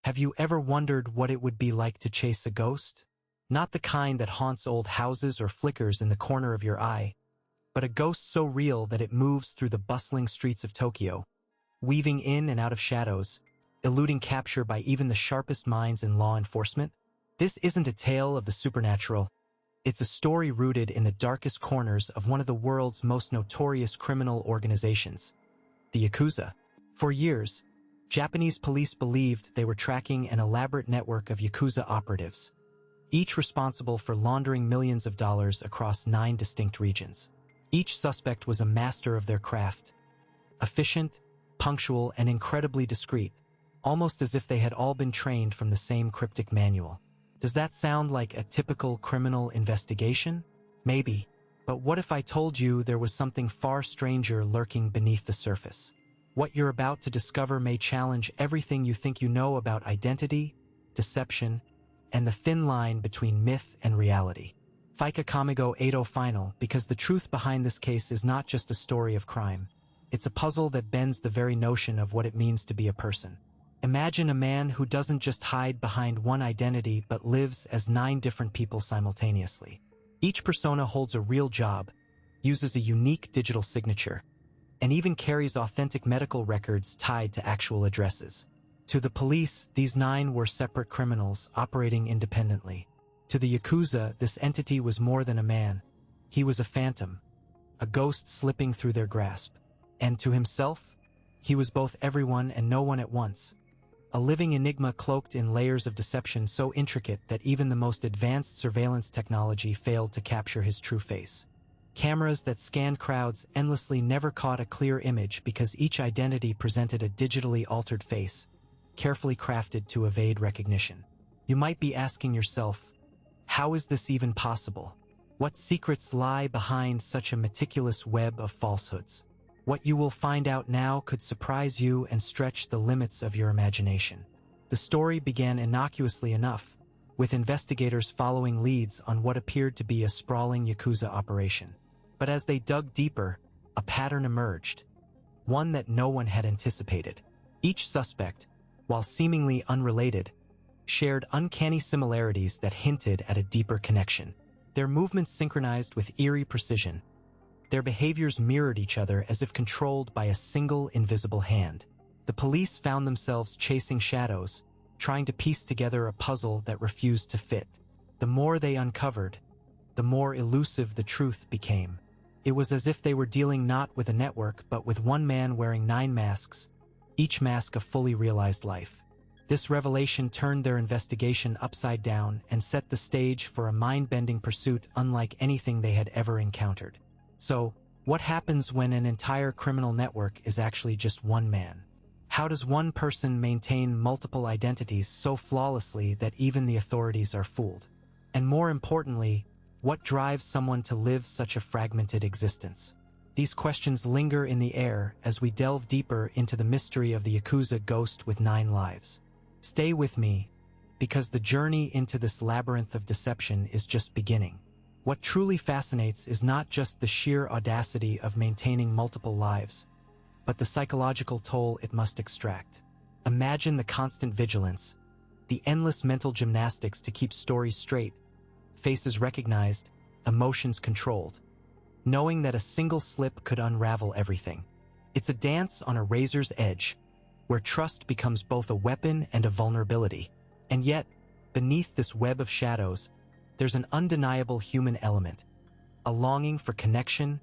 Have you ever wondered what it would be like to chase a ghost? Not the kind that haunts old houses or flickers in the corner of your eye, but a ghost so real that it moves through the bustling streets of Tokyo, weaving in and out of shadows, eluding capture by even the sharpest minds in law enforcement. This isn't a tale of the supernatural. It's a story rooted in the darkest corners of one of the world's most notorious criminal organizations, the Yakuza. For years, Japanese police believed they were tracking an elaborate network of Yakuza operatives, each responsible for laundering millions of dollars across 9 distinct regions. Each suspect was a master of their craft, efficient, punctual, and incredibly discreet, almost as if they had all been trained from the same cryptic manual. Does that sound like a typical criminal investigation? Maybe. But what if I told you there was something far stranger lurking beneath the surface? What you're about to discover may challenge everything you think you know about identity, deception, and the thin line between myth and reality. Fika Kamigo 80 final, because the truth behind this case is not just a story of crime. It's a puzzle that bends the very notion of what it means to be a person. Imagine a man who doesn't just hide behind one identity but lives as 9 different people simultaneously. Each persona holds a real job, uses a unique digital signature, and even carries authentic medical records tied to actual addresses. To the police, these 9 were separate criminals operating independently. To the Yakuza, this entity was more than a man. He was a phantom, a ghost slipping through their grasp. And to himself, he was both everyone and no one at once. A living enigma cloaked in layers of deception so intricate that even the most advanced surveillance technology failed to capture his true face. Cameras that scanned crowds endlessly never caught a clear image because each identity presented a digitally altered face, carefully crafted to evade recognition. You might be asking yourself, how is this even possible? What secrets lie behind such a meticulous web of falsehoods? What you will find out now could surprise you and stretch the limits of your imagination. The story began innocuously enough, with investigators following leads on what appeared to be a sprawling Yakuza operation. But as they dug deeper, a pattern emerged, one that no one had anticipated. Each suspect, while seemingly unrelated, shared uncanny similarities that hinted at a deeper connection. Their movements synchronized with eerie precision. Their behaviors mirrored each other as if controlled by a single invisible hand. The police found themselves chasing shadows, trying to piece together a puzzle that refused to fit. The more they uncovered, the more elusive the truth became. It was as if they were dealing not with a network but with one man wearing 9 masks, each mask a fully realized life. This revelation turned their investigation upside down and set the stage for a mind-bending pursuit unlike anything they had ever encountered. So, what happens when an entire criminal network is actually just one man? How does one person maintain multiple identities so flawlessly that even the authorities are fooled? And more importantly, what drives someone to live such a fragmented existence? These questions linger in the air as we delve deeper into the mystery of the Yakuza ghost with 9 lives. Stay with me, because the journey into this labyrinth of deception is just beginning. What truly fascinates is not just the sheer audacity of maintaining multiple lives, but the psychological toll it must extract. Imagine the constant vigilance, the endless mental gymnastics to keep stories straight, faces recognized, emotions controlled, knowing that a single slip could unravel everything. It's a dance on a razor's edge, where trust becomes both a weapon and a vulnerability. And yet, beneath this web of shadows, there's an undeniable human element, a longing for connection,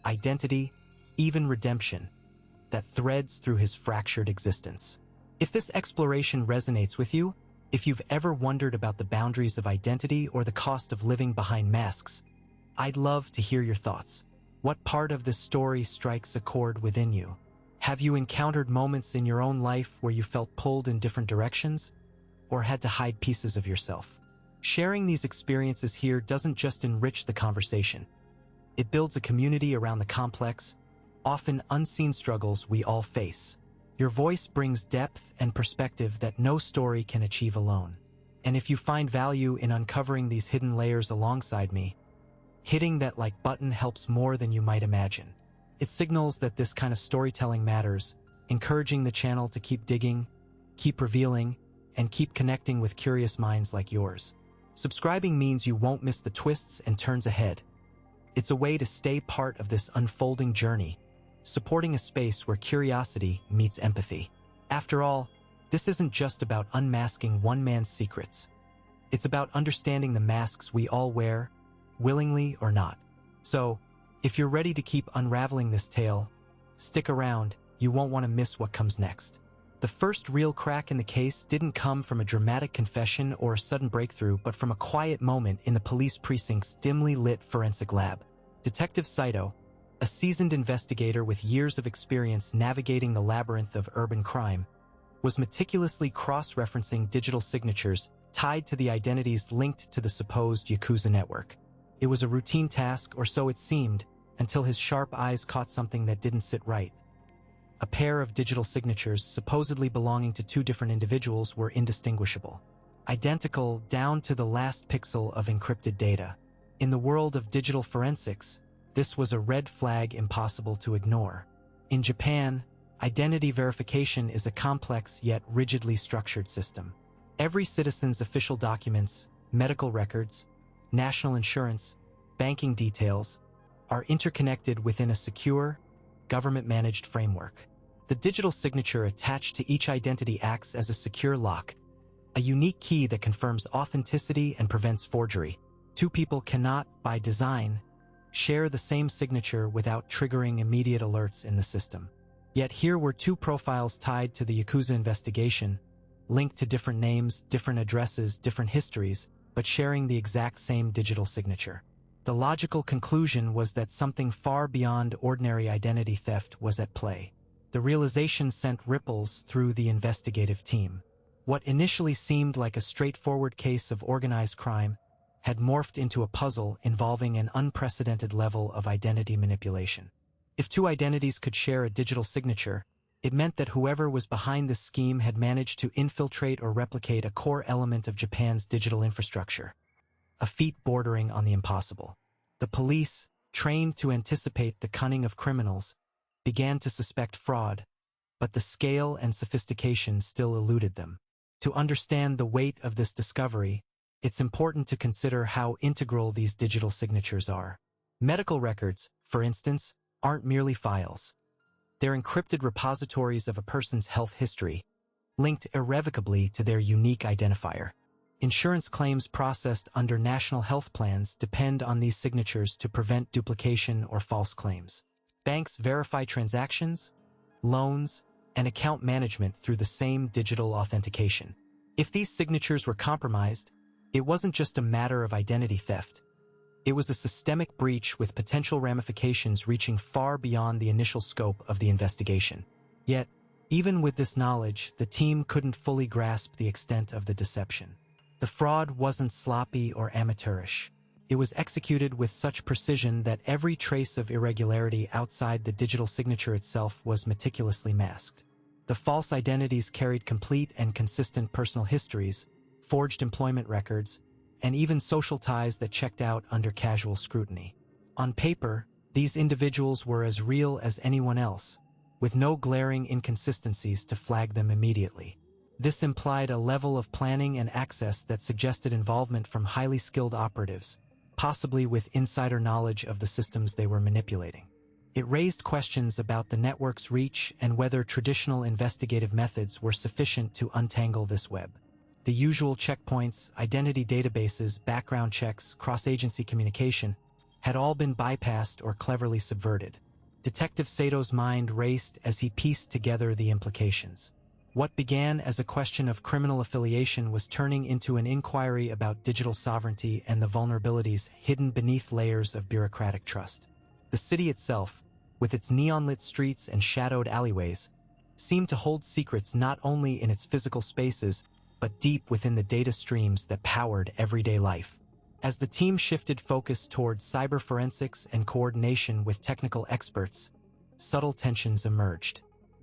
identity, even redemption, that threads through his fractured existence. If this exploration resonates with you, if you've ever wondered about the boundaries of identity or the cost of living behind masks, I'd love to hear your thoughts. What part of this story strikes a chord within you? Have you encountered moments in your own life where you felt pulled in different directions, or had to hide pieces of yourself? Sharing these experiences here doesn't just enrich the conversation. It builds a community around the complex, often unseen struggles we all face. Your voice brings depth and perspective that no story can achieve alone. And if you find value in uncovering these hidden layers alongside me, hitting that like button helps more than you might imagine. It signals that this kind of storytelling matters, encouraging the channel to keep digging, keep revealing, and keep connecting with curious minds like yours. Subscribing means you won't miss the twists and turns ahead. It's a way to stay part of this unfolding journey, supporting a space where curiosity meets empathy. After all, this isn't just about unmasking one man's secrets. It's about understanding the masks we all wear, willingly or not. So, if you're ready to keep unraveling this tale, stick around, you won't want to miss what comes next. The first real crack in the case didn't come from a dramatic confession or a sudden breakthrough, but from a quiet moment in the police precinct's dimly lit forensic lab. Detective Saito, a seasoned investigator with years of experience navigating the labyrinth of urban crime, was meticulously cross-referencing digital signatures tied to the identities linked to the supposed Yakuza network. It was a routine task, or so it seemed, until his sharp eyes caught something that didn't sit right. A pair of digital signatures supposedly belonging to two different individuals were indistinguishable, identical down to the last pixel of encrypted data. In the world of digital forensics, this was a red flag impossible to ignore. In Japan, identity verification is a complex yet rigidly structured system. Every citizen's official documents, medical records, national insurance, banking details are interconnected within a secure, government-managed framework. The digital signature attached to each identity acts as a secure lock, a unique key that confirms authenticity and prevents forgery. Two people cannot, by design, share the same signature without triggering immediate alerts in the system. Yet here were two profiles tied to the Yakuza investigation, linked to different names, different addresses, different histories, but sharing the exact same digital signature. The logical conclusion was that something far beyond ordinary identity theft was at play. The realization sent ripples through the investigative team. What initially seemed like a straightforward case of organized crime had morphed into a puzzle involving an unprecedented level of identity manipulation. If two identities could share a digital signature, it meant that whoever was behind this scheme had managed to infiltrate or replicate a core element of Japan's digital infrastructure, a feat bordering on the impossible. The police, trained to anticipate the cunning of criminals, began to suspect fraud, but the scale and sophistication still eluded them. To understand the weight of this discovery, it's important to consider how integral these digital signatures are. Medical records, for instance, aren't merely files. They're encrypted repositories of a person's health history, linked irrevocably to their unique identifier. Insurance claims processed under national health plans depend on these signatures to prevent duplication or false claims. Banks verify transactions, loans, and account management through the same digital authentication. If these signatures were compromised, it wasn't just a matter of identity theft. It was a systemic breach with potential ramifications reaching far beyond the initial scope of the investigation. Yet, even with this knowledge, the team couldn't fully grasp the extent of the deception. The fraud wasn't sloppy or amateurish. It was executed with such precision that every trace of irregularity outside the digital signature itself was meticulously masked. The false identities carried complete and consistent personal histories, forged employment records, and even social ties that checked out under casual scrutiny. On paper, these individuals were as real as anyone else, with no glaring inconsistencies to flag them immediately. This implied a level of planning and access that suggested involvement from highly skilled operatives, possibly with insider knowledge of the systems they were manipulating. It raised questions about the network's reach and whether traditional investigative methods were sufficient to untangle this web. The usual checkpoints, identity databases, background checks, cross-agency communication had all been bypassed or cleverly subverted. Detective Sato's mind raced as he pieced together the implications. What began as a question of criminal affiliation was turning into an inquiry about digital sovereignty and the vulnerabilities hidden beneath layers of bureaucratic trust. The city itself, with its neon-lit streets and shadowed alleyways, seemed to hold secrets not only in its physical spaces, but deep within the data streams that powered everyday life. As the team shifted focus towards cyber forensics and coordination with technical experts, subtle tensions emerged.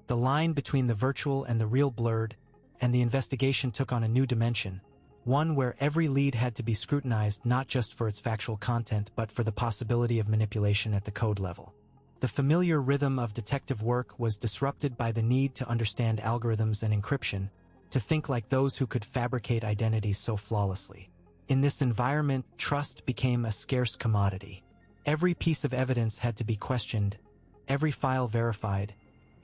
The line between the virtual and the real blurred, and the investigation took on a new dimension, one where every lead had to be scrutinized not just for its factual content but for the possibility of manipulation at the code level. The familiar rhythm of detective work was disrupted by the need to understand algorithms and encryption, To think like those who could fabricate identities so flawlessly. In this environment, trust became a scarce commodity. Every piece of evidence had to be questioned, every file verified,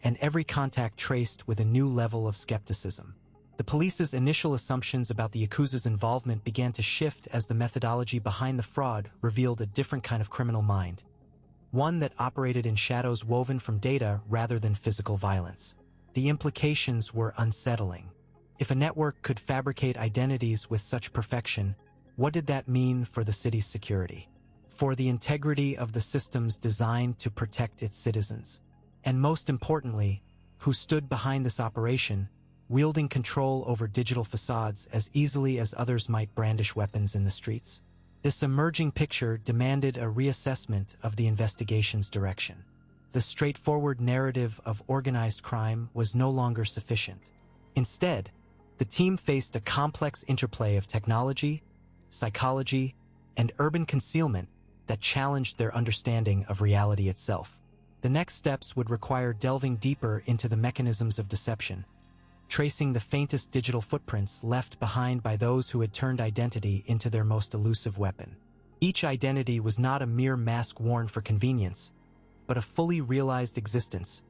and every contact traced with a new level of skepticism. The police's initial assumptions about the Yakuza's involvement began to shift as the methodology behind the fraud revealed a different kind of criminal mind. One that operated in shadows woven from data rather than physical violence. The implications were unsettling. If a network could fabricate identities with such perfection, what did that mean for the city's security? For the integrity of the systems designed to protect its citizens? And most importantly, who stood behind this operation, wielding control over digital facades as easily as others might brandish weapons in the streets? This emerging picture demanded a reassessment of the investigation's direction. The straightforward narrative of organized crime was no longer sufficient. Instead, the team faced a complex interplay of technology, psychology, and urban concealment that challenged their understanding of reality itself. The next steps would require delving deeper into the mechanisms of deception, tracing the faintest digital footprints left behind by those who had turned identity into their most elusive weapon. Each identity was not a mere mask worn for convenience, but a fully realized existence,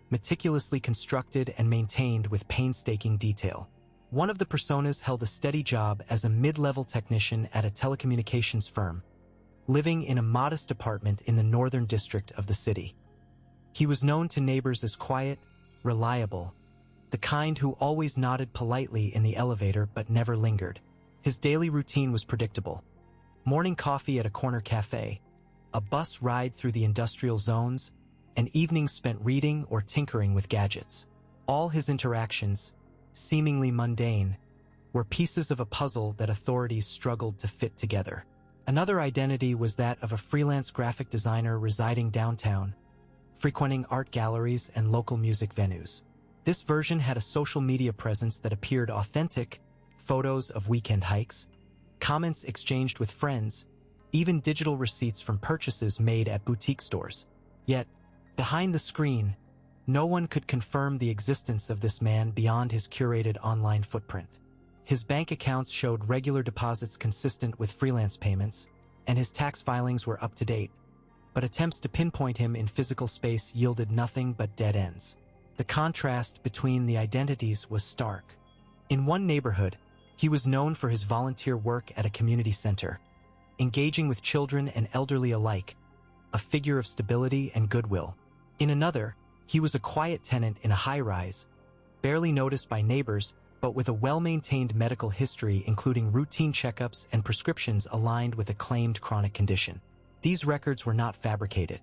meticulously constructed and maintained with painstaking detail. One of the personas held a steady job as a mid-level technician at a telecommunications firm, living in a modest apartment in the northern district of the city. He was known to neighbors as quiet, reliable, the kind who always nodded politely in the elevator but never lingered. His daily routine was predictable. Morning coffee at a corner cafe, a bus ride through the industrial zones, and evenings spent reading or tinkering with gadgets. All his interactions, seemingly mundane, were pieces of a puzzle that authorities struggled to fit together. Another identity was that of a freelance graphic designer residing downtown, frequenting art galleries and local music venues. This version had a social media presence that appeared authentic, photos of weekend hikes, comments exchanged with friends, even digital receipts from purchases made at boutique stores. Yet, behind the screen, no one could confirm the existence of this man beyond his curated online footprint. His bank accounts showed regular deposits consistent with freelance payments, and his tax filings were up to date. But attempts to pinpoint him in physical space yielded nothing but dead ends. The contrast between the identities was stark. In one neighborhood, he was known for his volunteer work at a community center, engaging with children and elderly alike, a figure of stability and goodwill. In another, he was a quiet tenant in a high-rise, barely noticed by neighbors, but with a well-maintained medical history including routine checkups and prescriptions aligned with a claimed chronic condition. These records were not fabricated.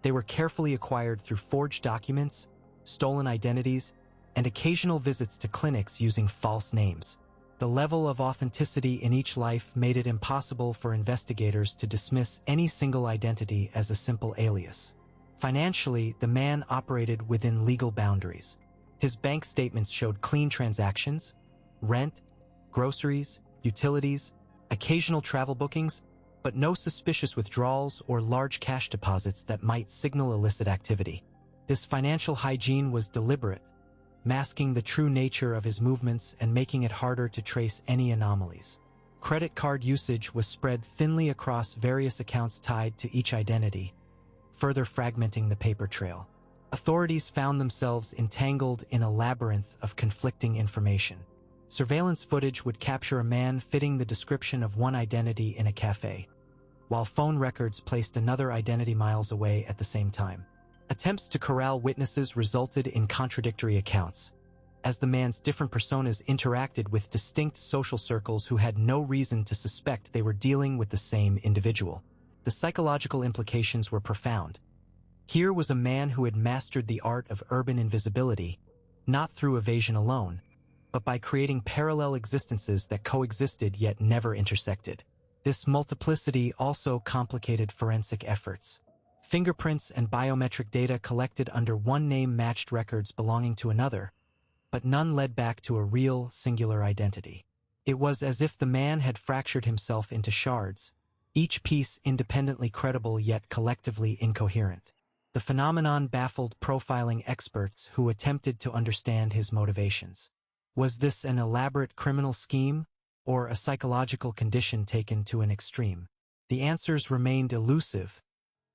They were carefully acquired through forged documents, stolen identities, and occasional visits to clinics using false names. The level of authenticity in each life made it impossible for investigators to dismiss any single identity as a simple alias. Financially, the man operated within legal boundaries. His bank statements showed clean transactions, rent, groceries, utilities, occasional travel bookings, but no suspicious withdrawals or large cash deposits that might signal illicit activity. This financial hygiene was deliberate, masking the true nature of his movements and making it harder to trace any anomalies. Credit card usage was spread thinly across various accounts tied to each identity, further fragmenting the paper trail. Authorities found themselves entangled in a labyrinth of conflicting information. Surveillance footage would capture a man fitting the description of one identity in a cafe, while phone records placed another identity miles away at the same time. Attempts to corral witnesses resulted in contradictory accounts, as the man's different personas interacted with distinct social circles who had no reason to suspect they were dealing with the same individual. The psychological implications were profound. Here was a man who had mastered the art of urban invisibility, not through evasion alone, but by creating parallel existences that coexisted yet never intersected. This multiplicity also complicated forensic efforts. Fingerprints and biometric data collected under one name matched records belonging to another, but none led back to a real, singular identity. It was as if the man had fractured himself into shards, each piece independently credible yet collectively incoherent. The phenomenon baffled profiling experts who attempted to understand his motivations. Was this an elaborate criminal scheme, or a psychological condition taken to an extreme? The answers remained elusive,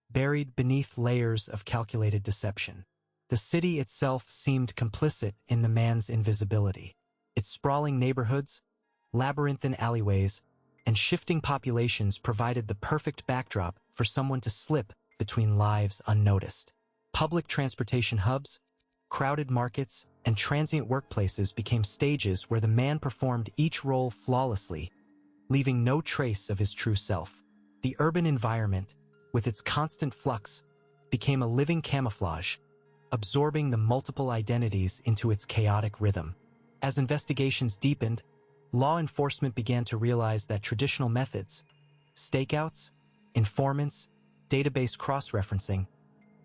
buried beneath layers of calculated deception. The city itself seemed complicit in the man's invisibility. Its sprawling neighborhoods, labyrinthine alleyways, and shifting populations provided the perfect backdrop for someone to slip between lives unnoticed. Public transportation hubs, crowded markets, and transient workplaces became stages where the man performed each role flawlessly, leaving no trace of his true self. The urban environment, with its constant flux, became a living camouflage, absorbing the multiple identities into its chaotic rhythm. As investigations deepened, law enforcement began to realize that traditional methods, stakeouts, informants, database cross-referencing,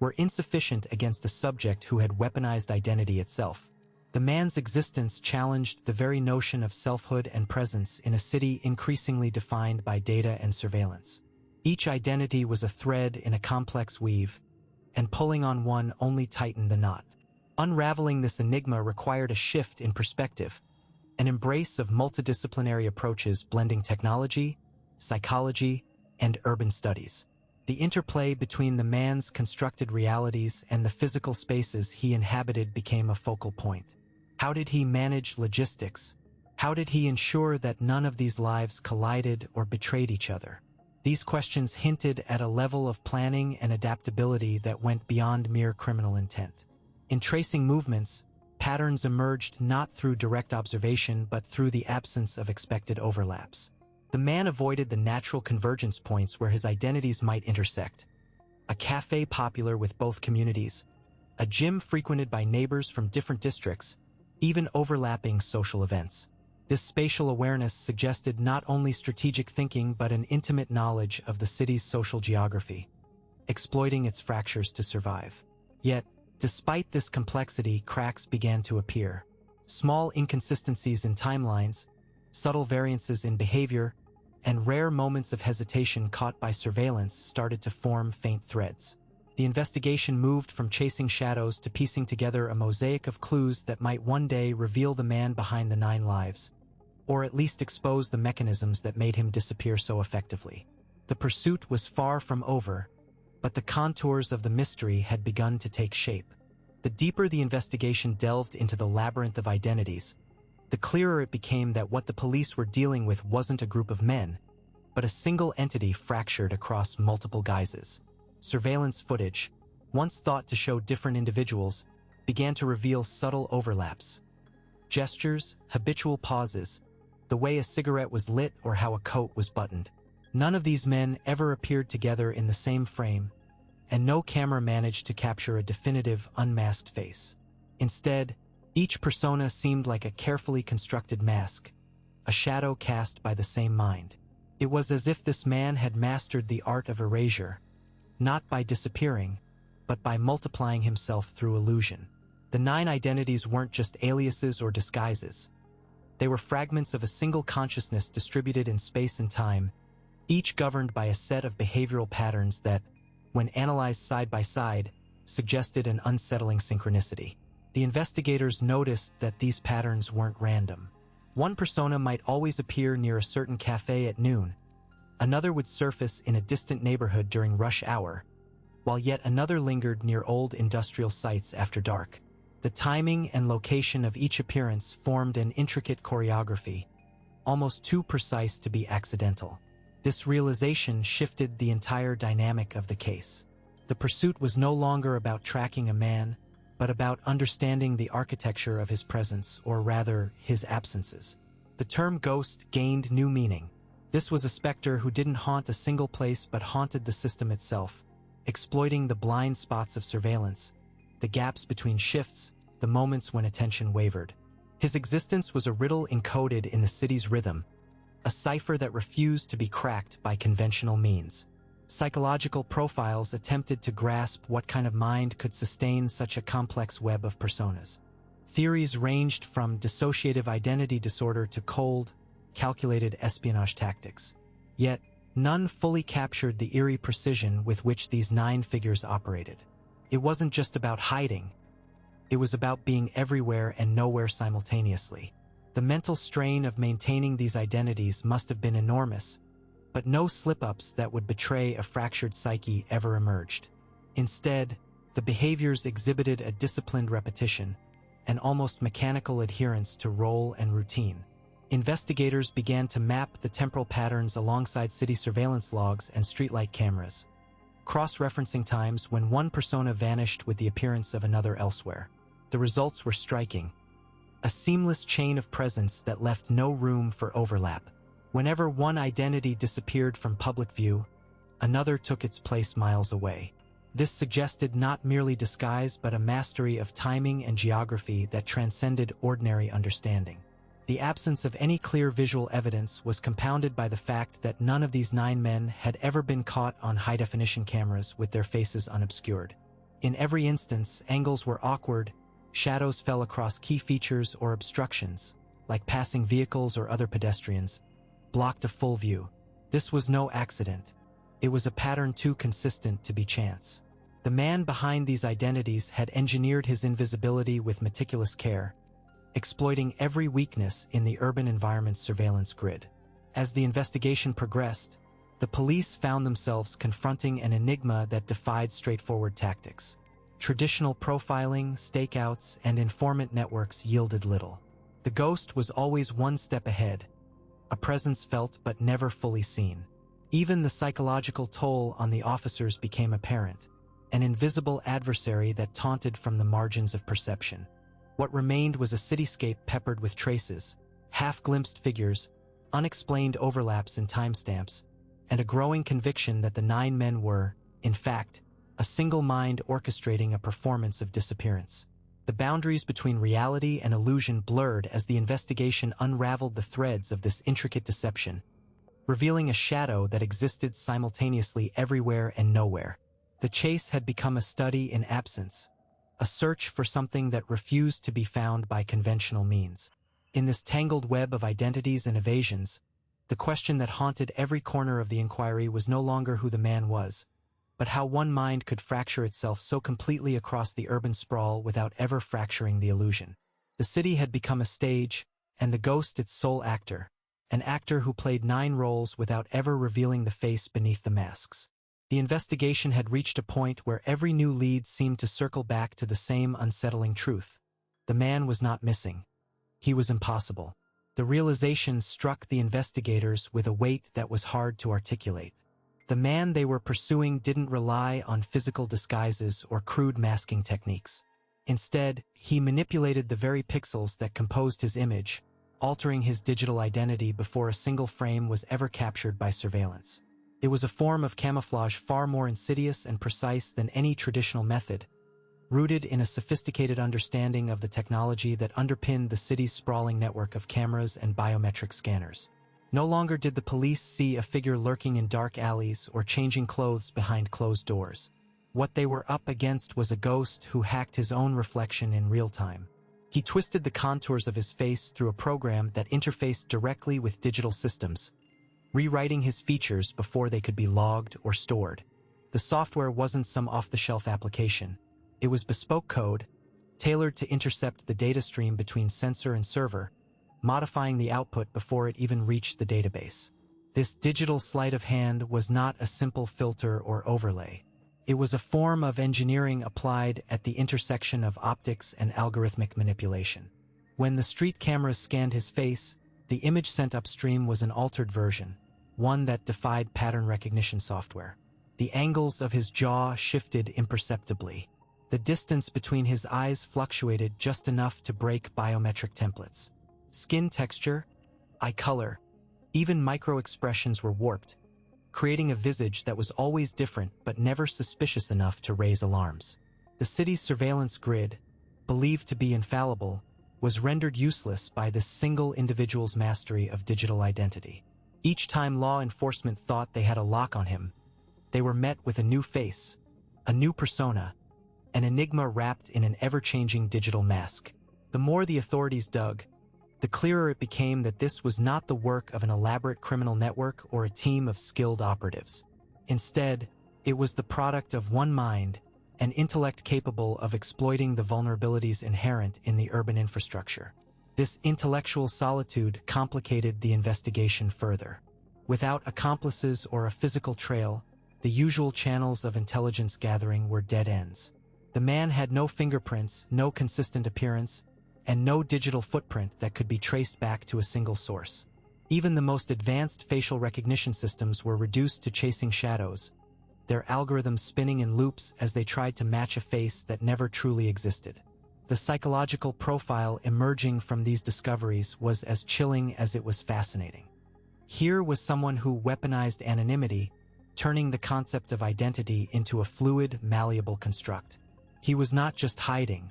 were insufficient against a subject who had weaponized identity itself. The man's existence challenged the very notion of selfhood and presence in a city increasingly defined by data and surveillance. Each identity was a thread in a complex weave, and pulling on one only tightened the knot. Unraveling this enigma required a shift in perspective, an embrace of multidisciplinary approaches blending technology, psychology, and urban studies. The interplay between the man's constructed realities and the physical spaces he inhabited became a focal point. How did he manage logistics? How did he ensure that none of these lives collided or betrayed each other? These questions hinted at a level of planning and adaptability that went beyond mere criminal intent. In tracing movements, patterns emerged not through direct observation but through the absence of expected overlaps. The man avoided the natural convergence points where his identities might intersect. A cafe popular with both communities, a gym frequented by neighbors from different districts, even overlapping social events. This spatial awareness suggested not only strategic thinking but an intimate knowledge of the city's social geography, exploiting its fractures to survive. Yet, despite this complexity, cracks began to appear. Small inconsistencies in timelines, subtle variances in behavior, and rare moments of hesitation caught by surveillance started to form faint threads. The investigation moved from chasing shadows to piecing together a mosaic of clues that might one day reveal the man behind the 9 lives, or at least expose the mechanisms that made him disappear so effectively. The pursuit was far from over, but the contours of the mystery had begun to take shape. The deeper the investigation delved into the labyrinth of identities, the clearer it became that what the police were dealing with wasn't a group of men, but a single entity fractured across multiple guises. Surveillance footage, once thought to show different individuals, began to reveal subtle overlaps. Gestures, habitual pauses, the way a cigarette was lit or how a coat was buttoned. None of these men ever appeared together in the same frame, and no camera managed to capture a definitive, unmasked face. Instead, each persona seemed like a carefully constructed mask, a shadow cast by the same mind. It was as if this man had mastered the art of erasure, not by disappearing, but by multiplying himself through illusion. The 9 identities weren't just aliases or disguises. They were fragments of a single consciousness distributed in space and time, each governed by a set of behavioral patterns that, when analyzed side by side, suggested an unsettling synchronicity. The investigators noticed that these patterns weren't random. One persona might always appear near a certain cafe at noon, another would surface in a distant neighborhood during rush hour, while yet another lingered near old industrial sites after dark. The timing and location of each appearance formed an intricate choreography, almost too precise to be accidental. This realization shifted the entire dynamic of the case. The pursuit was no longer about tracking a man, but about understanding the architecture of his presence, or rather, his absences. The term ghost gained new meaning. This was a specter who didn't haunt a single place but haunted the system itself, exploiting the blind spots of surveillance, the gaps between shifts, the moments when attention wavered. His existence was a riddle encoded in the city's rhythm, a cipher that refused to be cracked by conventional means. Psychological profiles attempted to grasp what kind of mind could sustain such a complex web of personas. Theories ranged from dissociative identity disorder to cold, calculated espionage tactics. Yet, none fully captured the eerie precision with which these 9 figures operated. It wasn't just about hiding. It was about being everywhere and nowhere simultaneously. The mental strain of maintaining these identities must have been enormous, but no slip-ups that would betray a fractured psyche ever emerged. Instead, the behaviors exhibited a disciplined repetition, an almost mechanical adherence to role and routine. Investigators began to map the temporal patterns alongside city surveillance logs and streetlight cameras, cross-referencing times when one persona vanished with the appearance of another elsewhere. The results were striking. A seamless chain of presence that left no room for overlap. Whenever one identity disappeared from public view, another took its place miles away. This suggested not merely disguise but a mastery of timing and geography that transcended ordinary understanding. The absence of any clear visual evidence was compounded by the fact that none of these 9 men had ever been caught on high-definition cameras with their faces unobscured. In every instance, angles were awkward, shadows fell across key features or obstructions, like passing vehicles or other pedestrians, blocked a full view. This was no accident. It was a pattern too consistent to be chance. The man behind these identities had engineered his invisibility with meticulous care, exploiting every weakness in the urban environment's surveillance grid. As the investigation progressed, the police found themselves confronting an enigma that defied straightforward tactics. Traditional profiling, stakeouts, and informant networks yielded little. The ghost was always one step ahead, a presence felt but never fully seen. Even the psychological toll on the officers became apparent, an invisible adversary that taunted from the margins of perception. What remained was a cityscape peppered with traces, half-glimpsed figures, unexplained overlaps in timestamps, and a growing conviction that the 9 men were, in fact, a single mind orchestrating a performance of disappearance. The boundaries between reality and illusion blurred as the investigation unraveled the threads of this intricate deception, revealing a shadow that existed simultaneously everywhere and nowhere. The chase had become a study in absence, a search for something that refused to be found by conventional means. In this tangled web of identities and evasions, the question that haunted every corner of the inquiry was no longer who the man was, but how one mind could fracture itself so completely across the urban sprawl without ever fracturing the illusion. The city had become a stage, and the ghost its sole actor, an actor who played 9 roles without ever revealing the face beneath the masks. The investigation had reached a point where every new lead seemed to circle back to the same unsettling truth. The man was not missing. He was impossible. The realization struck the investigators with a weight that was hard to articulate. The man they were pursuing didn't rely on physical disguises or crude masking techniques. Instead, he manipulated the very pixels that composed his image, altering his digital identity before a single frame was ever captured by surveillance. It was a form of camouflage far more insidious and precise than any traditional method, rooted in a sophisticated understanding of the technology that underpinned the city's sprawling network of cameras and biometric scanners. No longer did the police see a figure lurking in dark alleys or changing clothes behind closed doors. What they were up against was a ghost who hacked his own reflection in real time. He twisted the contours of his face through a program that interfaced directly with digital systems, rewriting his features before they could be logged or stored. The software wasn't some off-the-shelf application. It was bespoke code, tailored to intercept the data stream between sensor and server, modifying the output before it even reached the database. This digital sleight of hand was not a simple filter or overlay. It was a form of engineering applied at the intersection of optics and algorithmic manipulation. When the street cameras scanned his face, the image sent upstream was an altered version, one that defied pattern recognition software. The angles of his jaw shifted imperceptibly. The distance between his eyes fluctuated just enough to break biometric templates. Skin texture, eye color, even micro-expressions were warped, creating a visage that was always different but never suspicious enough to raise alarms. The city's surveillance grid, believed to be infallible, was rendered useless by this single individual's mastery of digital identity. Each time law enforcement thought they had a lock on him, they were met with a new face, a new persona, an enigma wrapped in an ever-changing digital mask. The more the authorities dug, the clearer it became that this was not the work of an elaborate criminal network or a team of skilled operatives. Instead, it was the product of one mind, an intellect capable of exploiting the vulnerabilities inherent in the urban infrastructure. This intellectual solitude complicated the investigation further. Without accomplices or a physical trail, the usual channels of intelligence gathering were dead ends. The man had no fingerprints, no consistent appearance, and no digital footprint that could be traced back to a single source. Even the most advanced facial recognition systems were reduced to chasing shadows, their algorithms spinning in loops as they tried to match a face that never truly existed. The psychological profile emerging from these discoveries was as chilling as it was fascinating. Here was someone who weaponized anonymity, turning the concept of identity into a fluid, malleable construct. He was not just hiding.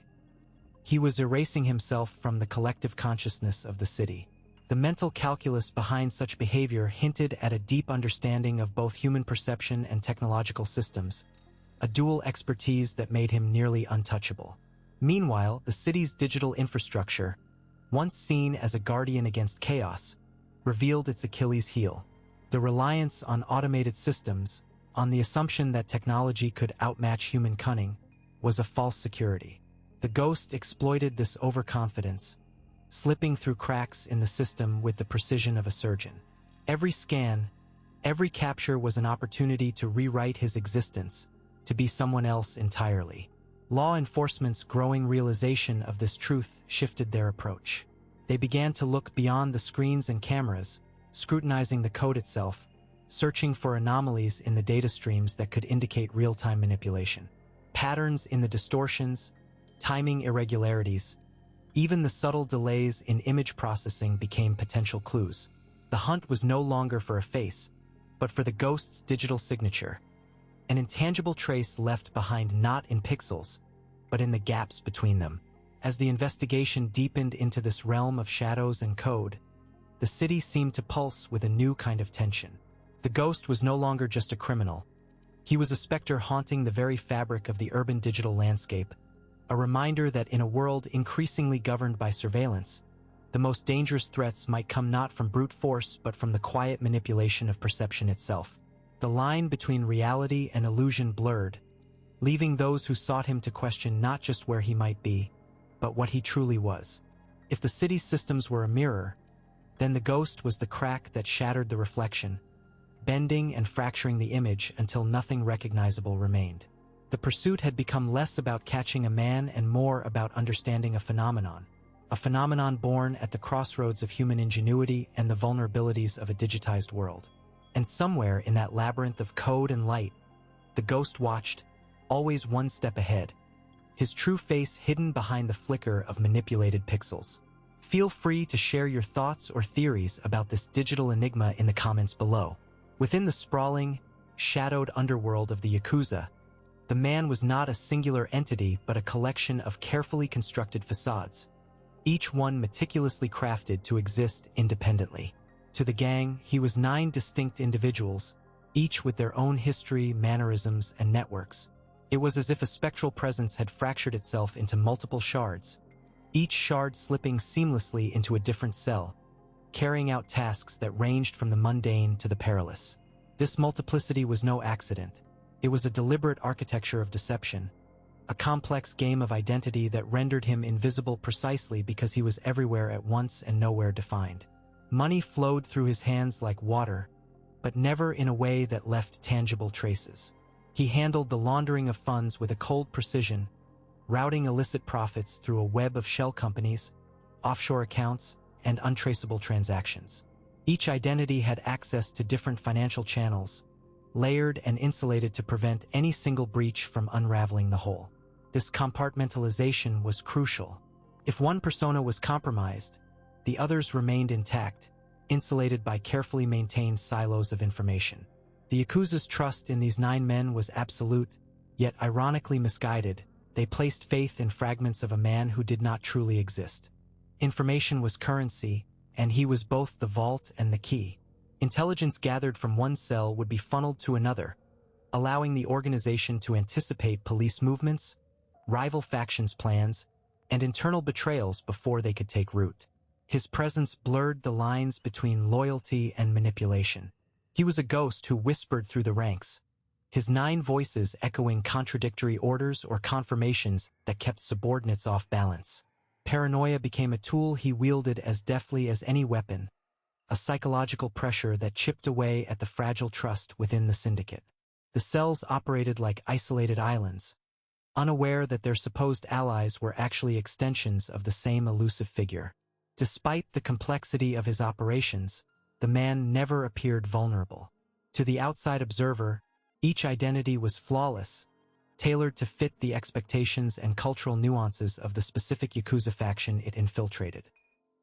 He was erasing himself from the collective consciousness of the city. The mental calculus behind such behavior hinted at a deep understanding of both human perception and technological systems, a dual expertise that made him nearly untouchable. Meanwhile, the city's digital infrastructure, once seen as a guardian against chaos, revealed its Achilles heel. The reliance on automated systems, on the assumption that technology could outmatch human cunning, was a false security. The Ghost exploited this overconfidence, slipping through cracks in the system with the precision of a surgeon. Every scan, every capture was an opportunity to rewrite his existence, to be someone else entirely. Law enforcement's growing realization of this truth shifted their approach. They began to look beyond the screens and cameras, scrutinizing the code itself, searching for anomalies in the data streams that could indicate real-time manipulation. Patterns in the distortions, timing irregularities, even the subtle delays in image processing became potential clues. The hunt was no longer for a face, but for the Ghost's digital signature, an intangible trace left behind not in pixels, but in the gaps between them. As the investigation deepened into this realm of shadows and code, the city seemed to pulse with a new kind of tension. The Ghost was no longer just a criminal. He was a specter haunting the very fabric of the urban digital landscape, a reminder that in a world increasingly governed by surveillance, the most dangerous threats might come not from brute force but from the quiet manipulation of perception itself. The line between reality and illusion blurred, leaving those who sought him to question not just where he might be, but what he truly was. If the city's systems were a mirror, then the Ghost was the crack that shattered the reflection, bending and fracturing the image until nothing recognizable remained. The pursuit had become less about catching a man and more about understanding a phenomenon born at the crossroads of human ingenuity and the vulnerabilities of a digitized world. And somewhere in that labyrinth of code and light, the Ghost watched, always one step ahead, his true face hidden behind the flicker of manipulated pixels. Feel free to share your thoughts or theories about this digital enigma in the comments below. Within the sprawling, shadowed underworld of the Yakuza, the man was not a singular entity but a collection of carefully constructed facades, each one meticulously crafted to exist independently. To the gang, he was 9 distinct individuals, each with their own history, mannerisms, and networks. It was as if a spectral presence had fractured itself into multiple shards, each shard slipping seamlessly into a different cell, carrying out tasks that ranged from the mundane to the perilous. This multiplicity was no accident. It was a deliberate architecture of deception, a complex game of identity that rendered him invisible precisely because he was everywhere at once and nowhere defined. Money flowed through his hands like water, but never in a way that left tangible traces. He handled the laundering of funds with a cold precision, routing illicit profits through a web of shell companies, offshore accounts, and untraceable transactions. Each identity had access to different financial channels, layered and insulated to prevent any single breach from unraveling the whole. This compartmentalization was crucial. If one persona was compromised, the others remained intact, insulated by carefully maintained silos of information. The Yakuza's trust in these 9 men was absolute, yet ironically misguided. They placed faith in fragments of a man who did not truly exist. Information was currency, and he was both the vault and the key. Intelligence gathered from one cell would be funneled to another, allowing the organization to anticipate police movements, rival factions' plans, and internal betrayals before they could take root. His presence blurred the lines between loyalty and manipulation. He was a ghost who whispered through the ranks, his 9 voices echoing contradictory orders or confirmations that kept subordinates off balance. Paranoia became a tool he wielded as deftly as any weapon, a psychological pressure that chipped away at the fragile trust within the syndicate. The cells operated like isolated islands, unaware that their supposed allies were actually extensions of the same elusive figure. Despite the complexity of his operations, the man never appeared vulnerable. To the outside observer, each identity was flawless, tailored to fit the expectations and cultural nuances of the specific Yakuza faction it infiltrated.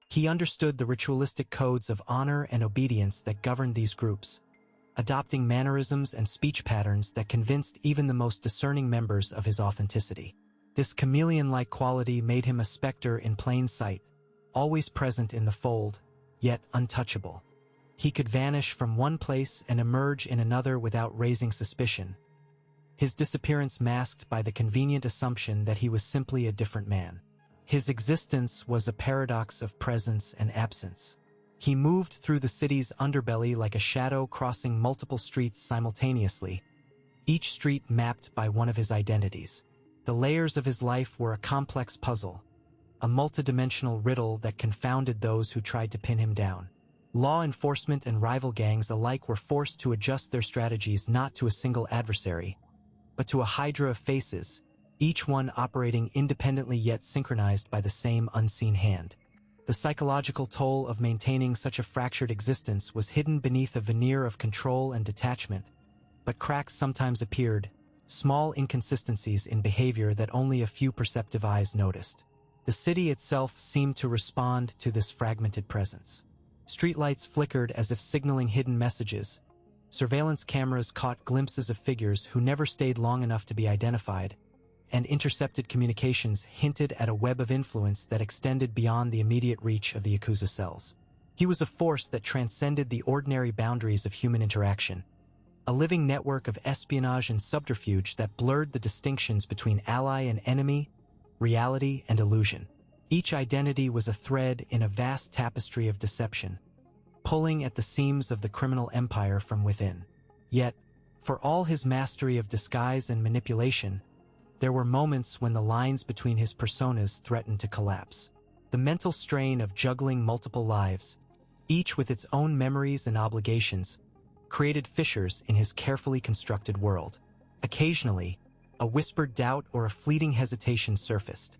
He understood the ritualistic codes of honor and obedience that governed these groups, adopting mannerisms and speech patterns that convinced even the most discerning members of his authenticity. This chameleon-like quality made him a specter in plain sight, always present in the fold, yet untouchable. He could vanish from one place and emerge in another without raising suspicion, his disappearance masked by the convenient assumption that he was simply a different man. His existence was a paradox of presence and absence. He moved through the city's underbelly like a shadow crossing multiple streets simultaneously, each street mapped by one of his identities. The layers of his life were a complex puzzle, a multidimensional riddle that confounded those who tried to pin him down. Law enforcement and rival gangs alike were forced to adjust their strategies not to a single adversary, but to a hydra of faces, each one operating independently yet synchronized by the same unseen hand. The psychological toll of maintaining such a fractured existence was hidden beneath a veneer of control and detachment, but cracks sometimes appeared, small inconsistencies in behavior that only a few perceptive eyes noticed. The city itself seemed to respond to this fragmented presence. Streetlights flickered as if signaling hidden messages. Surveillance cameras caught glimpses of figures who never stayed long enough to be identified, and intercepted communications hinted at a web of influence that extended beyond the immediate reach of the Yakuza cells. He was a force that transcended the ordinary boundaries of human interaction, a living network of espionage and subterfuge that blurred the distinctions between ally and enemy, reality and illusion. Each identity was a thread in a vast tapestry of deception, pulling at the seams of the criminal empire from within. Yet, for all his mastery of disguise and manipulation, there were moments when the lines between his personas threatened to collapse. The mental strain of juggling multiple lives, each with its own memories and obligations, created fissures in his carefully constructed world. Occasionally, a whispered doubt or a fleeting hesitation surfaced,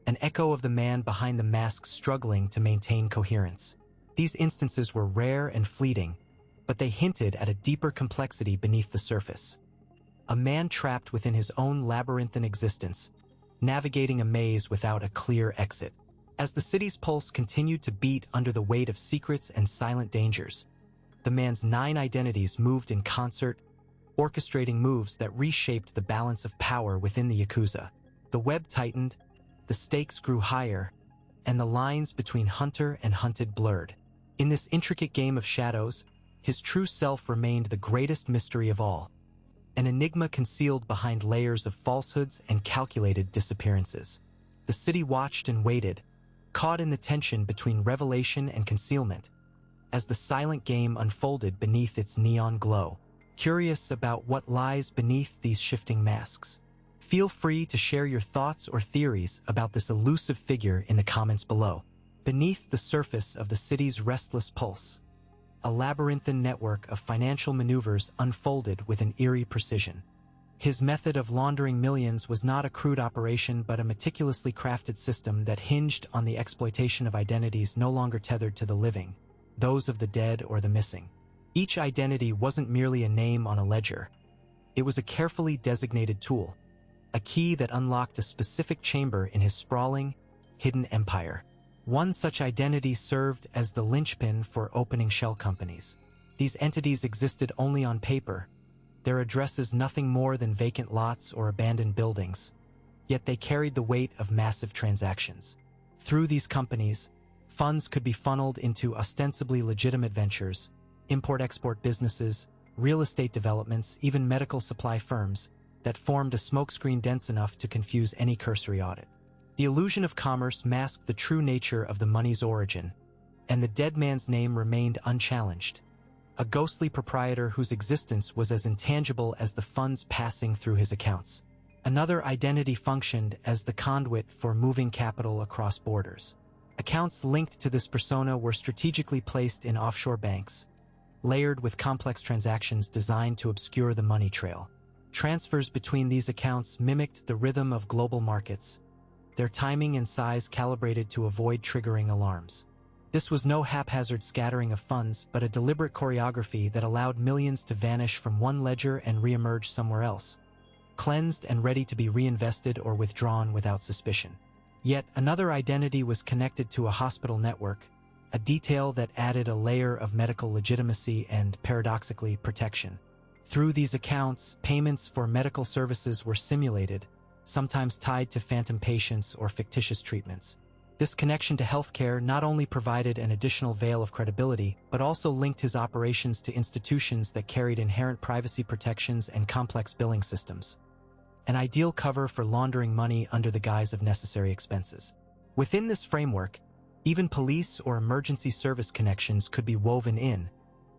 an echo of the man behind the mask struggling to maintain coherence. These instances were rare and fleeting, but they hinted at a deeper complexity beneath the surface. A man trapped within his own labyrinthine existence, navigating a maze without a clear exit. As the city's pulse continued to beat under the weight of secrets and silent dangers, the man's 9 identities moved in concert, orchestrating moves that reshaped the balance of power within the Yakuza. The web tightened, the stakes grew higher, and the lines between hunter and hunted blurred. In this intricate game of shadows, his true self remained the greatest mystery of all, an enigma concealed behind layers of falsehoods and calculated disappearances. The city watched and waited, caught in the tension between revelation and concealment, as the silent game unfolded beneath its neon glow. Curious about what lies beneath these shifting masks? Feel free to share your thoughts or theories about this elusive figure in the comments below. Beneath the surface of the city's restless pulse, a labyrinthine network of financial maneuvers unfolded with an eerie precision. His method of laundering millions was not a crude operation but a meticulously crafted system that hinged on the exploitation of identities no longer tethered to the living, those of the dead or the missing. Each identity wasn't merely a name on a ledger. It was a carefully designated tool, a key that unlocked a specific chamber in his sprawling, hidden empire. One such identity served as the linchpin for opening shell companies. These entities existed only on paper, their addresses nothing more than vacant lots or abandoned buildings, yet they carried the weight of massive transactions. Through these companies, funds could be funneled into ostensibly legitimate ventures, import-export businesses, real estate developments, even medical supply firms that formed a smokescreen dense enough to confuse any cursory audit. The illusion of commerce masked the true nature of the money's origin, and the dead man's name remained unchallenged, a ghostly proprietor whose existence was as intangible as the funds passing through his accounts. Another identity functioned as the conduit for moving capital across borders. Accounts linked to this persona were strategically placed in offshore banks, layered with complex transactions designed to obscure the money trail. Transfers between these accounts mimicked the rhythm of global markets, their timing and size calibrated to avoid triggering alarms. This was no haphazard scattering of funds, but a deliberate choreography that allowed millions to vanish from one ledger and re-emerge somewhere else, cleansed and ready to be reinvested or withdrawn without suspicion. Yet another identity was connected to a hospital network, a detail that added a layer of medical legitimacy and, paradoxically, protection. Through these accounts, payments for medical services were simulated, sometimes tied to phantom patients or fictitious treatments. This connection to healthcare not only provided an additional veil of credibility, but also linked his operations to institutions that carried inherent privacy protections and complex billing systems. An ideal cover for laundering money under the guise of necessary expenses. Within this framework, even police or emergency service connections could be woven in,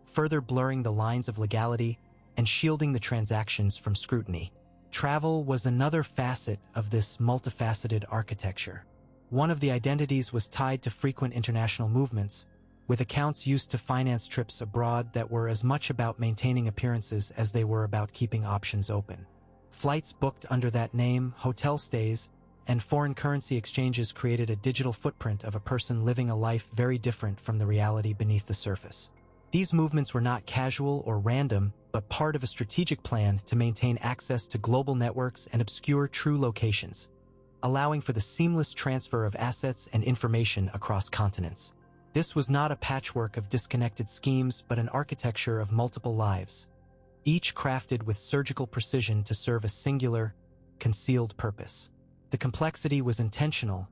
further blurring the lines of legality and shielding the transactions from scrutiny. Travel was another facet of this multifaceted architecture. One of the identities was tied to frequent international movements, with accounts used to finance trips abroad that were as much about maintaining appearances as they were about keeping options open. Flights booked under that name, hotel stays, and foreign currency exchanges created a digital footprint of a person living a life very different from the reality beneath the surface. These movements were not casual or random, but part of a strategic plan to maintain access to global networks and obscure true locations, allowing for the seamless transfer of assets and information across continents. This was not a patchwork of disconnected schemes, but an architecture of multiple lives, each crafted with surgical precision to serve a singular, concealed purpose. The complexity was intentional,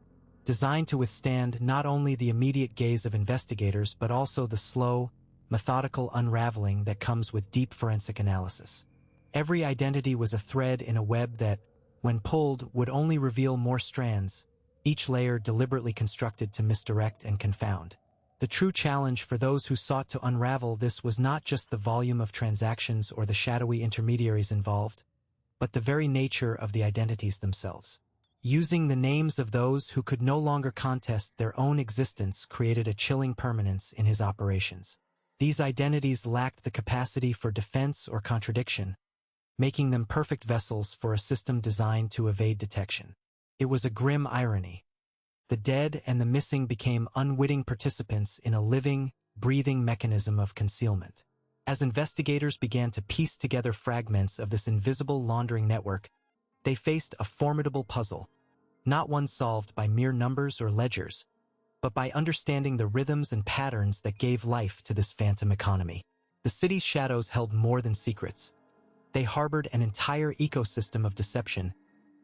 designed to withstand not only the immediate gaze of investigators, but also the slow, methodical unraveling that comes with deep forensic analysis. Every identity was a thread in a web that, when pulled, would only reveal more strands, each layer deliberately constructed to misdirect and confound. The true challenge for those who sought to unravel this was not just the volume of transactions or the shadowy intermediaries involved, but the very nature of the identities themselves. Using the names of those who could no longer contest their own existence created a chilling permanence in his operations. These identities lacked the capacity for defense or contradiction, making them perfect vessels for a system designed to evade detection. It was a grim irony. The dead and the missing became unwitting participants in a living, breathing mechanism of concealment. As investigators began to piece together fragments of this invisible laundering network, they faced a formidable puzzle, not one solved by mere numbers or ledgers, but by understanding the rhythms and patterns that gave life to this phantom economy. The city's shadows held more than secrets. They harbored an entire ecosystem of deception,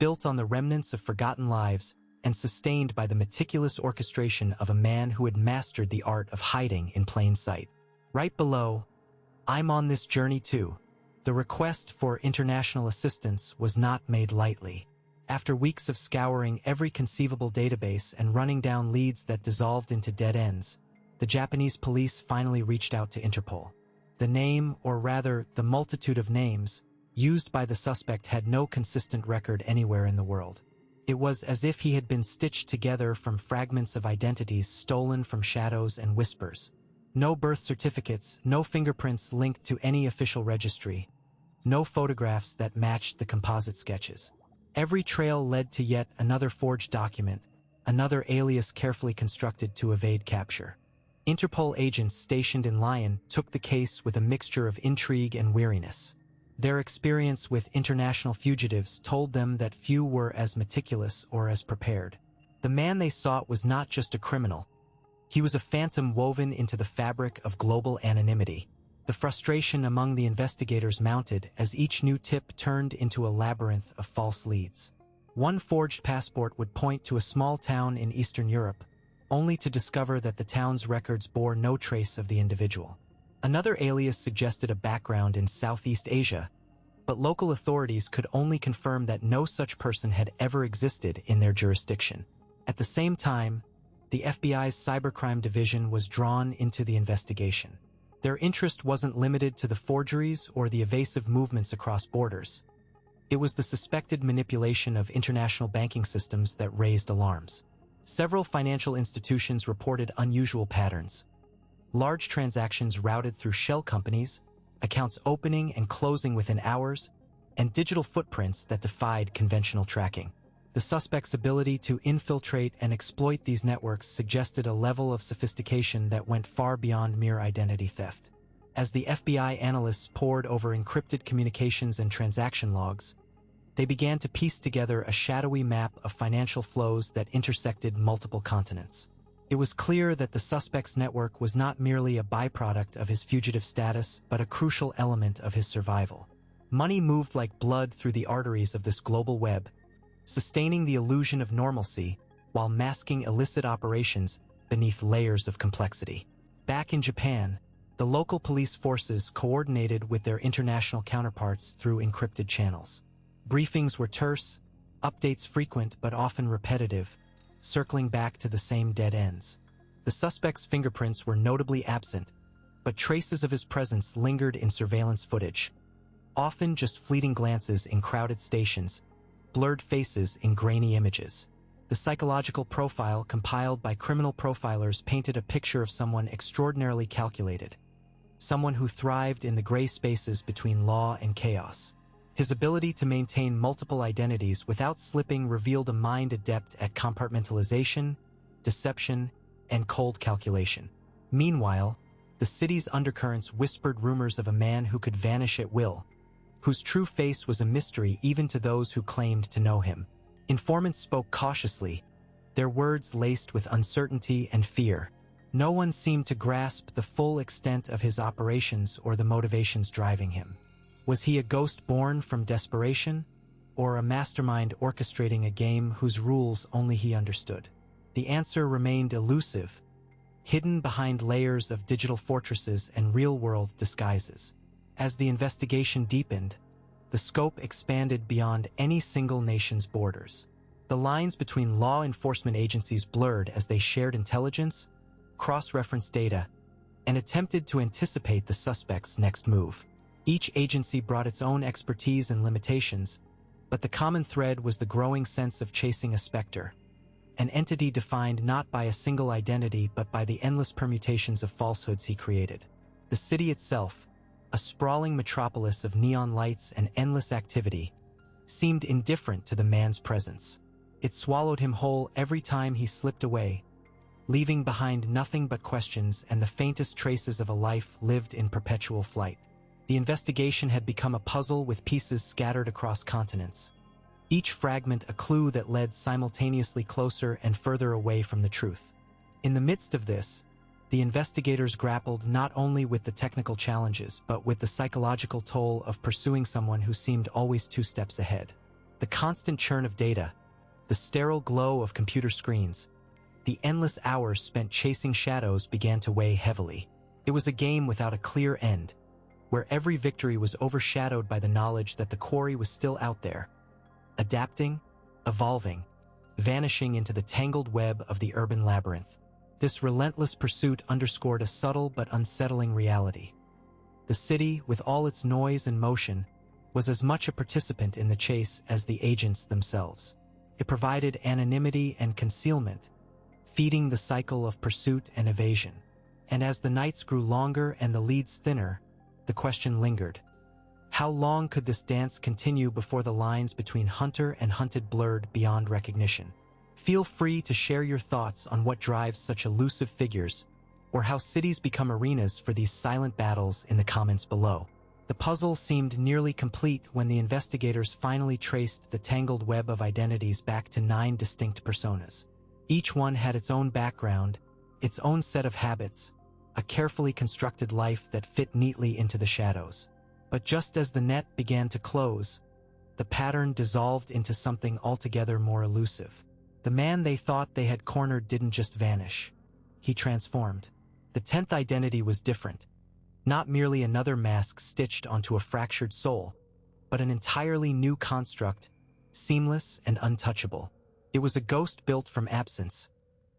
built on the remnants of forgotten lives and sustained by the meticulous orchestration of a man who had mastered the art of hiding in plain sight. Right below, "I'm on this journey too." The request for international assistance was not made lightly. After weeks of scouring every conceivable database and running down leads that dissolved into dead ends, the Japanese police finally reached out to Interpol. The name, or rather, the multitude of names, used by the suspect had no consistent record anywhere in the world. It was as if he had been stitched together from fragments of identities stolen from shadows and whispers. No birth certificates, no fingerprints linked to any official registry, no photographs that matched the composite sketches. Every trail led to yet another forged document, another alias carefully constructed to evade capture. Interpol agents stationed in Lyon took the case with a mixture of intrigue and weariness. Their experience with international fugitives told them that few were as meticulous or as prepared. The man they sought was not just a criminal. He was a phantom woven into the fabric of global anonymity. The frustration among the investigators mounted as each new tip turned into a labyrinth of false leads. One forged passport would point to a small town in Eastern Europe, only to discover that the town's records bore no trace of the individual. Another alias suggested a background in Southeast Asia, but local authorities could only confirm that no such person had ever existed in their jurisdiction. At the same time, the FBI's cybercrime division was drawn into the investigation. Their interest wasn't limited to the forgeries or the evasive movements across borders. It was the suspected manipulation of international banking systems that raised alarms. Several financial institutions reported unusual patterns. Large transactions routed through shell companies, accounts opening and closing within hours, and digital footprints that defied conventional tracking. The suspect's ability to infiltrate and exploit these networks suggested a level of sophistication that went far beyond mere identity theft. As the FBI analysts pored over encrypted communications and transaction logs, they began to piece together a shadowy map of financial flows that intersected multiple continents. It was clear that the suspect's network was not merely a byproduct of his fugitive status, but a crucial element of his survival. Money moved like blood through the arteries of this global web, sustaining the illusion of normalcy while masking illicit operations beneath layers of complexity. Back in Japan, the local police forces coordinated with their international counterparts through encrypted channels. Briefings were terse, updates frequent but often repetitive, circling back to the same dead ends. The suspect's fingerprints were notably absent, but traces of his presence lingered in surveillance footage, often just fleeting glances in crowded stations, blurred faces in grainy images. The psychological profile compiled by criminal profilers painted a picture of someone extraordinarily calculated, someone who thrived in the gray spaces between law and chaos. His ability to maintain multiple identities without slipping revealed a mind adept at compartmentalization, deception, and cold calculation. Meanwhile, the city's undercurrents whispered rumors of a man who could vanish at will, whose true face was a mystery even to those who claimed to know him. Informants spoke cautiously, their words laced with uncertainty and fear. No one seemed to grasp the full extent of his operations or the motivations driving him. Was he a ghost born from desperation, or a mastermind orchestrating a game whose rules only he understood? The answer remained elusive, hidden behind layers of digital fortresses and real-world disguises. As the investigation deepened, the scope expanded beyond any single nation's borders. The lines between law enforcement agencies blurred as they shared intelligence, cross-referenced data, and attempted to anticipate the suspect's next move. Each agency brought its own expertise and limitations, but the common thread was the growing sense of chasing a specter, an entity defined not by a single identity but by the endless permutations of falsehoods he created. The city itself, a sprawling metropolis of neon lights and endless activity, seemed indifferent to the man's presence. It swallowed him whole every time he slipped away, leaving behind nothing but questions and the faintest traces of a life lived in perpetual flight. The investigation had become a puzzle with pieces scattered across continents, each fragment a clue that led simultaneously closer and further away from the truth. In the midst of this, the investigators grappled not only with the technical challenges but with the psychological toll of pursuing someone who seemed always 2 steps ahead. The constant churn of data, the sterile glow of computer screens, the endless hours spent chasing shadows began to weigh heavily. It was a game without a clear end, where every victory was overshadowed by the knowledge that the quarry was still out there, adapting, evolving, vanishing into the tangled web of the urban labyrinth. This relentless pursuit underscored a subtle but unsettling reality. The city, with all its noise and motion, was as much a participant in the chase as the agents themselves. It provided anonymity and concealment, feeding the cycle of pursuit and evasion. And as the nights grew longer and the leads thinner, the question lingered. How long could this dance continue before the lines between hunter and hunted blurred beyond recognition? Feel free to share your thoughts on what drives such elusive figures, or how cities become arenas for these silent battles in the comments below. The puzzle seemed nearly complete when the investigators finally traced the tangled web of identities back to 9 distinct personas. Each one had its own background, its own set of habits, a carefully constructed life that fit neatly into the shadows. But just as the net began to close, the pattern dissolved into something altogether more elusive. The man they thought they had cornered didn't just vanish. He transformed. The 10th identity was different. Not merely another mask stitched onto a fractured soul, but an entirely new construct, seamless and untouchable. It was a ghost built from absence,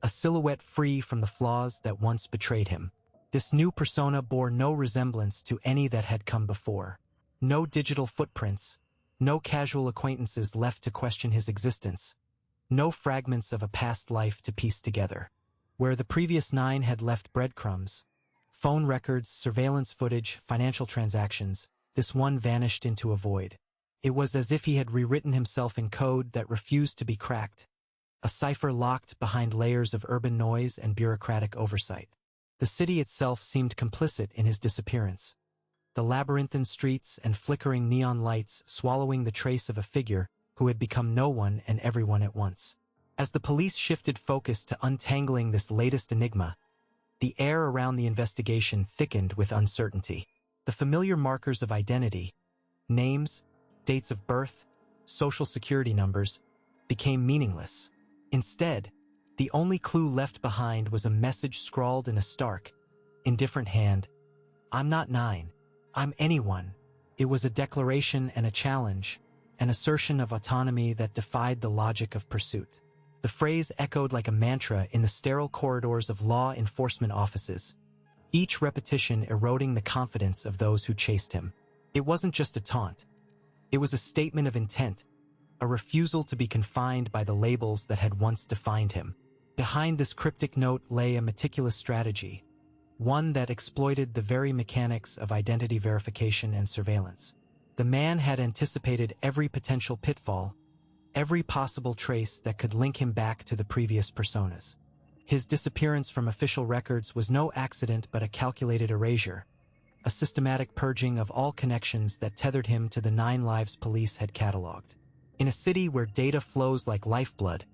a silhouette free from the flaws that once betrayed him. This new persona bore no resemblance to any that had come before. No digital footprints, No casual acquaintances left to question his existence. No fragments of a past life to piece together. Where the previous 9 had left breadcrumbs, phone records, surveillance footage, financial transactions, this one vanished into a void. It was as if he had rewritten himself in code that refused to be cracked, a cipher locked behind layers of urban noise and bureaucratic oversight. The city itself seemed complicit in his disappearance. The labyrinthine streets and flickering neon lights swallowing the trace of a figure who had become no one and everyone at once. As the police shifted focus to untangling this latest enigma, the air around the investigation thickened with uncertainty. The familiar markers of identity, names, dates of birth, social security numbers, became meaningless. Instead, the only clue left behind was a message scrawled in a stark, indifferent hand. "I'm not 9. I'm anyone." It was a declaration and a challenge, an assertion of autonomy that defied the logic of pursuit. The phrase echoed like a mantra in the sterile corridors of law enforcement offices, each repetition eroding the confidence of those who chased him. It wasn't just a taunt. It was a statement of intent, a refusal to be confined by the labels that had once defined him. Behind this cryptic note lay a meticulous strategy, one that exploited the very mechanics of identity verification and surveillance. The man had anticipated every potential pitfall, every possible trace that could link him back to the previous personas. His disappearance from official records was no accident but a calculated erasure, a systematic purging of all connections that tethered him to the 9 lives police had catalogued. In a city where data flows like lifeblood,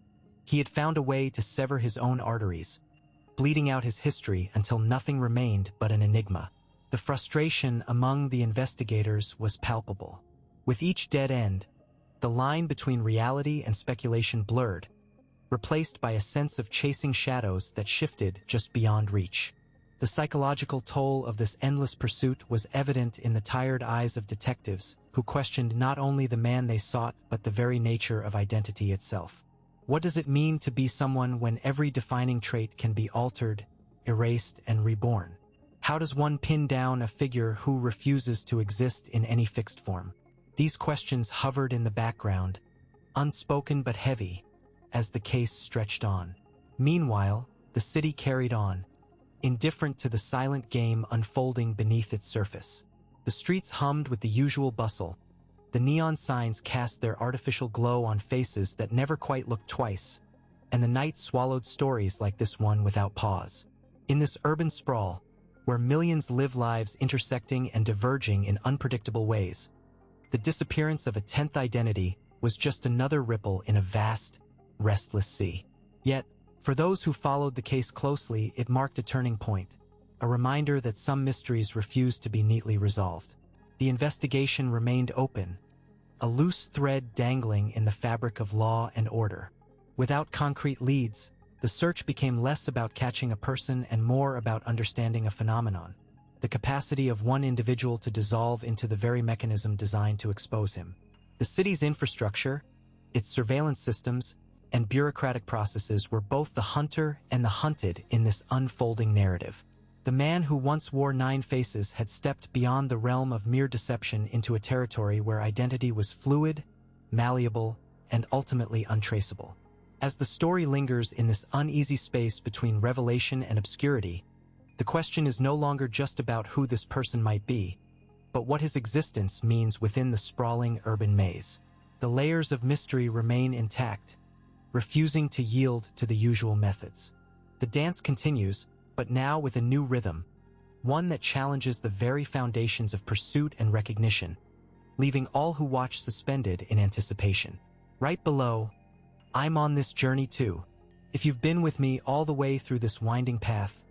he had found a way to sever his own arteries, bleeding out his history until nothing remained but an enigma. The frustration among the investigators was palpable. With each dead end, the line between reality and speculation blurred, replaced by a sense of chasing shadows that shifted just beyond reach. The psychological toll of this endless pursuit was evident in the tired eyes of detectives who questioned not only the man they sought but the very nature of identity itself. What does it mean to be someone when every defining trait can be altered, erased, and reborn? How does one pin down a figure who refuses to exist in any fixed form? These questions hovered in the background, unspoken but heavy, as the case stretched on. Meanwhile, the city carried on, indifferent to the silent game unfolding beneath its surface. The streets hummed with the usual bustle. The neon signs cast their artificial glow on faces that never quite looked twice, and the night swallowed stories like this one without pause. In this urban sprawl, where millions live lives intersecting and diverging in unpredictable ways, the disappearance of a 10th identity was just another ripple in a vast, restless sea. Yet, for those who followed the case closely, it marked a turning point, a reminder that some mysteries refused to be neatly resolved. The investigation remained open, a loose thread dangling in the fabric of law and order. Without concrete leads, the search became less about catching a person and more about understanding a phenomenon, the capacity of one individual to dissolve into the very mechanism designed to expose him. The city's infrastructure, its surveillance systems, and bureaucratic processes were both the hunter and the hunted in this unfolding narrative. The man who once wore 9 faces had stepped beyond the realm of mere deception into a territory where identity was fluid, malleable, and ultimately untraceable. As the story lingers in this uneasy space between revelation and obscurity, the question is no longer just about who this person might be, but what his existence means within the sprawling urban maze. The layers of mystery remain intact, refusing to yield to the usual methods. The dance continues, but now with a new rhythm, one that challenges the very foundations of pursuit and recognition, leaving all who watch suspended in anticipation. Right below, I'm on this journey too. If you've been with me all the way through this winding path,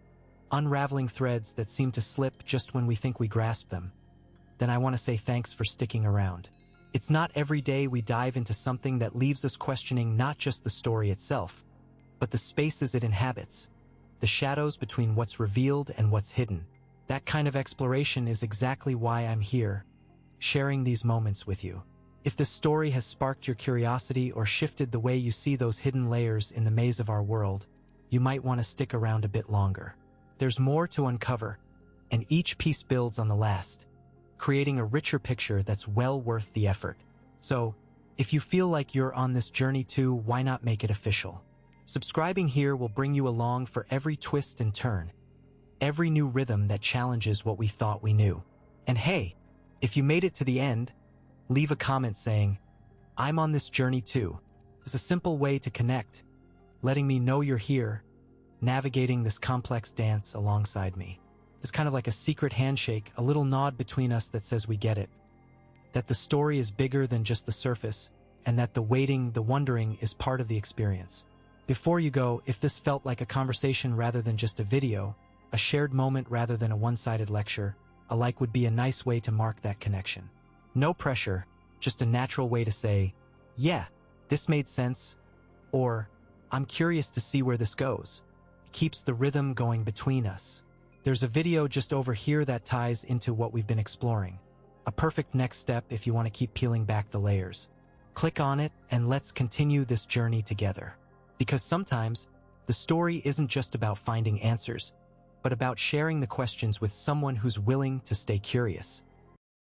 unraveling threads that seem to slip just when we think we grasp them, then I want to say thanks for sticking around. It's not every day we dive into something that leaves us questioning not just the story itself, but the spaces it inhabits, the shadows between what's revealed and what's hidden. That kind of exploration is exactly why I'm here, sharing these moments with you. If this story has sparked your curiosity or shifted the way you see those hidden layers in the maze of our world, you might want to stick around a bit longer. There's more to uncover, and each piece builds on the last, creating a richer picture that's well worth the effort. So, if you feel like you're on this journey too, why not make it official? Subscribing here will bring you along for every twist and turn, every new rhythm that challenges what we thought we knew. And hey, if you made it to the end, leave a comment saying, "I'm on this journey too." It's a simple way to connect, letting me know you're here, navigating this complex dance alongside me. It's kind of like a secret handshake, a little nod between us that says we get it, that the story is bigger than just the surface, and that the waiting, the wondering is part of the experience. Before you go, if this felt like a conversation rather than just a video, a shared moment rather than a one-sided lecture, a like would be a nice way to mark that connection. No pressure, just a natural way to say, "Yeah, this made sense," or "I'm curious to see where this goes." It keeps the rhythm going between us. There's a video just over here that ties into what we've been exploring. A perfect next step if you want to keep peeling back the layers. Click on it and let's continue this journey together. Because sometimes, the story isn't just about finding answers, but about sharing the questions with someone who's willing to stay curious.